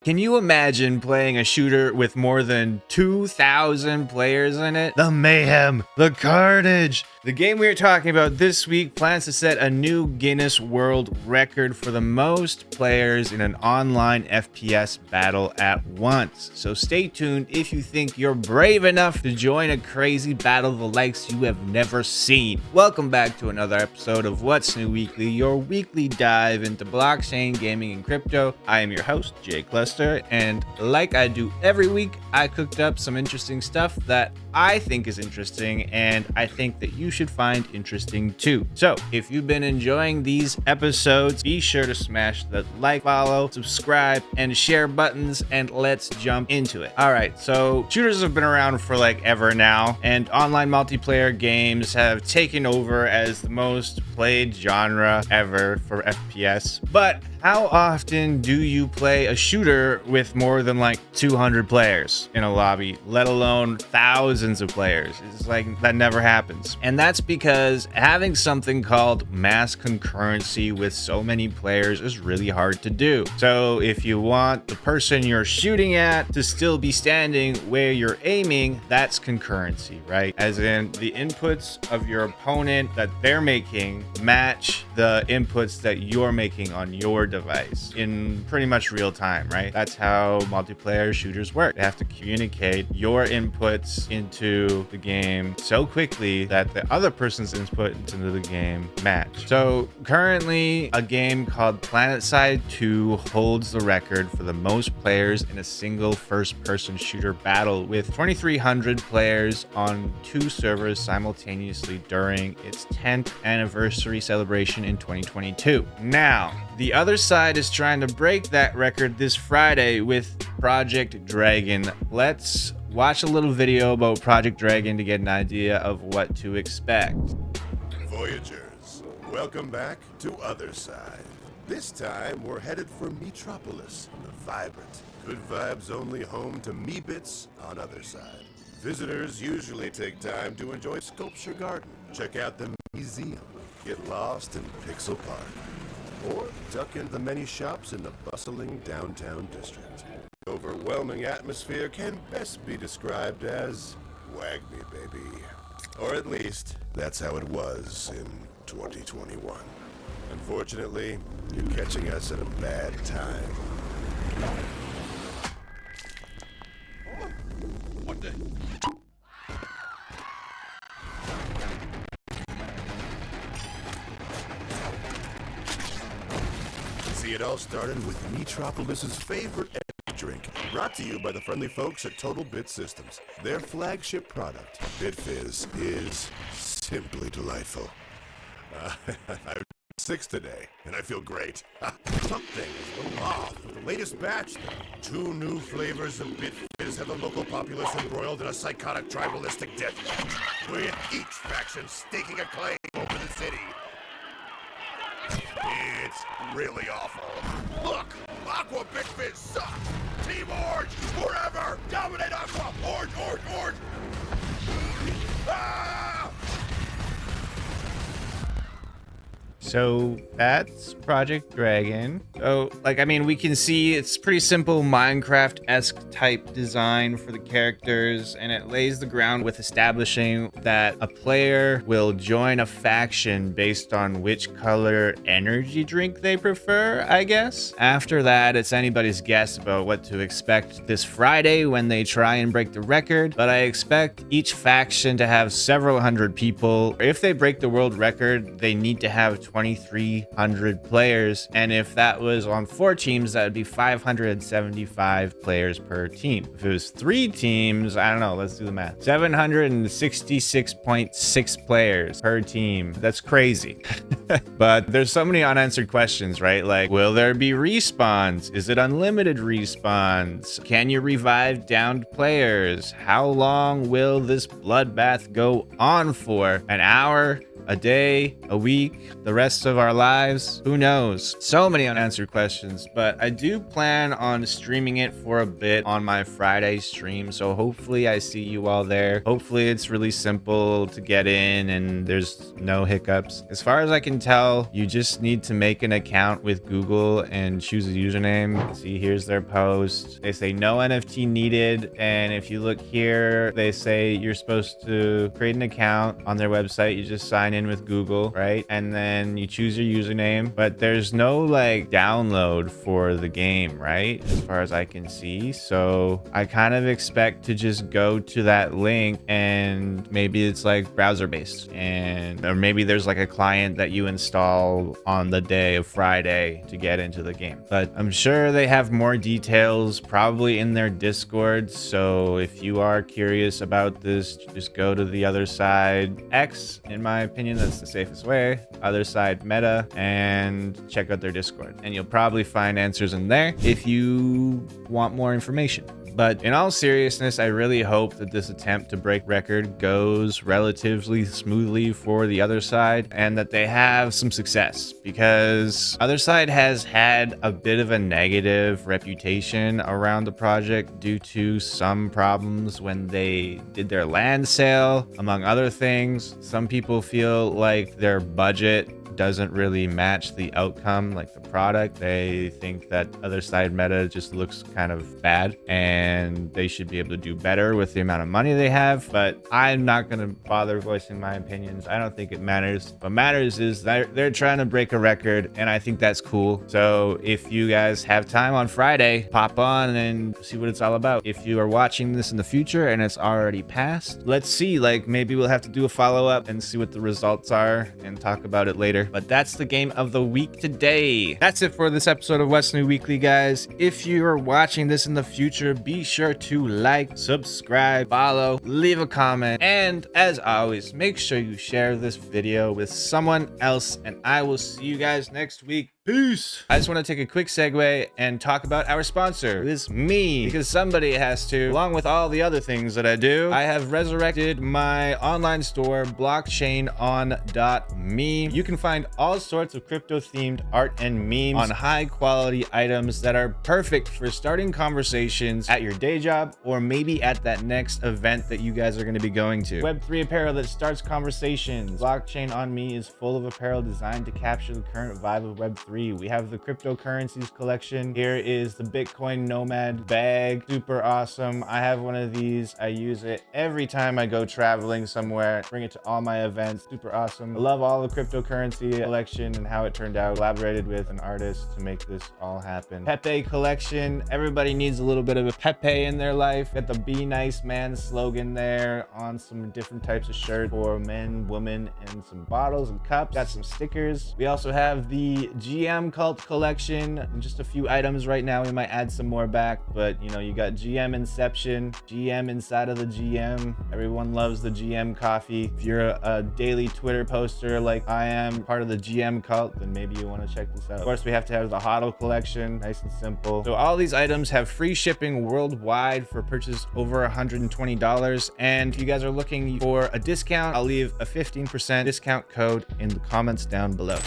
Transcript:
Can you imagine playing a shooter with more than 2,000 players in it? The mayhem, the carnage. The game we are talking about this week plans to set a new Guinness World Record for the most players in an online FPS battle at once. So stay tuned if you think you're brave enough to join a crazy battle the likes you have never seen. Welcome back to another episode of What's New Weekly, your weekly dive into blockchain, gaming, and crypto. I am your host, Jay Cluster, and like I do every week, I cooked up some interesting stuff that I think is interesting, and I think that you should find interesting too. So if you've been enjoying these episodes, be sure to smash the like, follow, subscribe, and share buttons, and let's jump into it. All right, so shooters have been around for like ever now, and online multiplayer games have taken over as the most played genre ever for FPS. But how often do you play a shooter with more than like 200 players in a lobby, let alone thousands of players? It's like that never happens. And that's because having something called mass concurrency with so many players is really hard to do. So if you want the person you're shooting at to still be standing where you're aiming, that's concurrency, right? As in the inputs of your opponent that they're making match the inputs that you're making on your device in pretty much real time, right? That's how multiplayer shooters work. They have to communicate your inputs into the game so quickly that the other person's input into the game match. So currently a game called PlanetSide 2 holds the record for the most players in a single first-person shooter battle with 2,300 players on 2 servers simultaneously during its 10th anniversary celebration in 2022. Now, the Otherside is trying to break that record this Friday with Project Dragon. Let's watch a little video about Project Dragon to get an idea of what to expect. Voyagers, welcome back to Otherside. This time we're headed for Metropolis, the vibrant, good vibes only home to Me-Bits on Otherside. Visitors usually take time to enjoy Sculpture Garden, check out the museum, get lost in Pixel Park, or duck into the many shops in the bustling downtown district. The overwhelming atmosphere can best be described as wag me, baby. Or at least, that's how it was in 2021. Unfortunately, you're catching us at a bad time. What the? See, it all started with Metropolis's favorite energy drink, brought to you by the friendly folks at Total Bit Systems. Their flagship product, BitFizz, is simply delightful. I'm 6 today, and I feel great. Something is a little off with the latest batch, though. 2 new flavors of BitFizz have the local populace embroiled in a psychotic tribalistic death, with each faction staking a claim over the city. It's really awful. Look, Aqua BitFizz sucks. Team Orange, forever! Dominate Aqua! Orange, orange, orange! Ah! So that's Project Dragon. So, like, I mean, we can see it's pretty simple Minecraft-esque type design for the characters, and it lays the ground with establishing that a player will join a faction based on which color energy drink they prefer, I guess. After that, it's anybody's guess about what to expect this Friday when they try and break the record, but I expect each faction to have several hundred people. If they break the world record, they need to have 2,300 players, and if that was on 4 teams, that would be 575 players per team. If it was 3 teams, I don't know, let's do the math. 766.6 players per team. That's crazy. But there's so many unanswered questions, right? Like, will there be respawns? Is it unlimited respawns? Can you revive downed players? How long will this bloodbath go on for? An hour? a day, a week, the rest of our lives? Who knows? So many unanswered questions, but I do plan on streaming it for a bit on my Friday stream. So hopefully I see you all there. Hopefully it's really simple to get in and there's no hiccups. As far as I can tell, you just need to make an account with Google and choose a username. See, here's their post. They say no NFT needed. And if you look here, they say you're supposed to create an account on their website. You just sign in with Google, right? And then you choose your username, but there's no like download for the game, right? As far as I can see. So I kind of expect to just go to that link and maybe it's like browser based, and or maybe there's like a client that you install on the day of Friday to get into the game. But I'm sure they have more details probably in their Discord. So if you are curious about this, just go to the Otherside X. In my opinion, that's the safest way. Otherside Meta, and check out their Discord. And you'll probably find answers in there if you want more information. But in all seriousness, I really hope that this attempt to break record goes relatively smoothly for the Otherside and that they have some success, because Otherside has had a bit of a negative reputation around the project due to some problems when they did their land sale, among other things. Some people feel like their budget doesn't really match the outcome, like the product. They think that Otherside Meta just looks kind of bad and they should be able to do better with the amount of money they have. But I'm not going to bother voicing my opinions. I don't think it matters. What matters is they're trying to break a record, and I think that's cool. So if you guys have time on Friday, pop on and see what it's all about. If you are watching this in the future and it's already passed, let's see, like maybe we'll have to do a follow-up and see what the results are and talk about it later. But that's the game of the week today. That's it for this episode of What's New Weekly, guys. If you are watching this in the future, be sure to like, subscribe, follow, leave a comment, and as always, make sure you share this video with someone else, and I will see you guys next week. Peace. I just want to take a quick segue and talk about our sponsor. It is me, because somebody has to. Along with all the other things that I do, I have resurrected my online store, blockchain.me. You can find all sorts of crypto themed art and memes on high quality items that are perfect for starting conversations at your day job or maybe at that next event that you guys are going to be going to. Web3 apparel that starts conversations. Blockchain on Me is full of apparel designed to capture the current vibe of Web3. We have the cryptocurrencies collection. Here is the Bitcoin Nomad bag. Super awesome. I have one of these. I use it every time I go traveling somewhere. Bring it to all my events. Super awesome. I love all the cryptocurrency collection and how it turned out. Collaborated with an artist to make this all happen. Pepe collection. Everybody needs a little bit of a Pepe in their life. Got the Be Nice Man slogan there on some different types of shirts for men, women, and some bottles and cups. Got some stickers. We also have the GM Cult collection, and just a few items right now. We might add some more back, but you know, you got GM Inception, GM inside of the GM. Everyone loves the GM coffee. If you're a daily Twitter poster like I am, part of the GM cult, then maybe you want to check this out. Of course, we have to have the HODL collection, nice and simple. So all these items have free shipping worldwide for purchase over $120. And if you guys are looking for a discount, I'll leave a 15% discount code in the comments down below.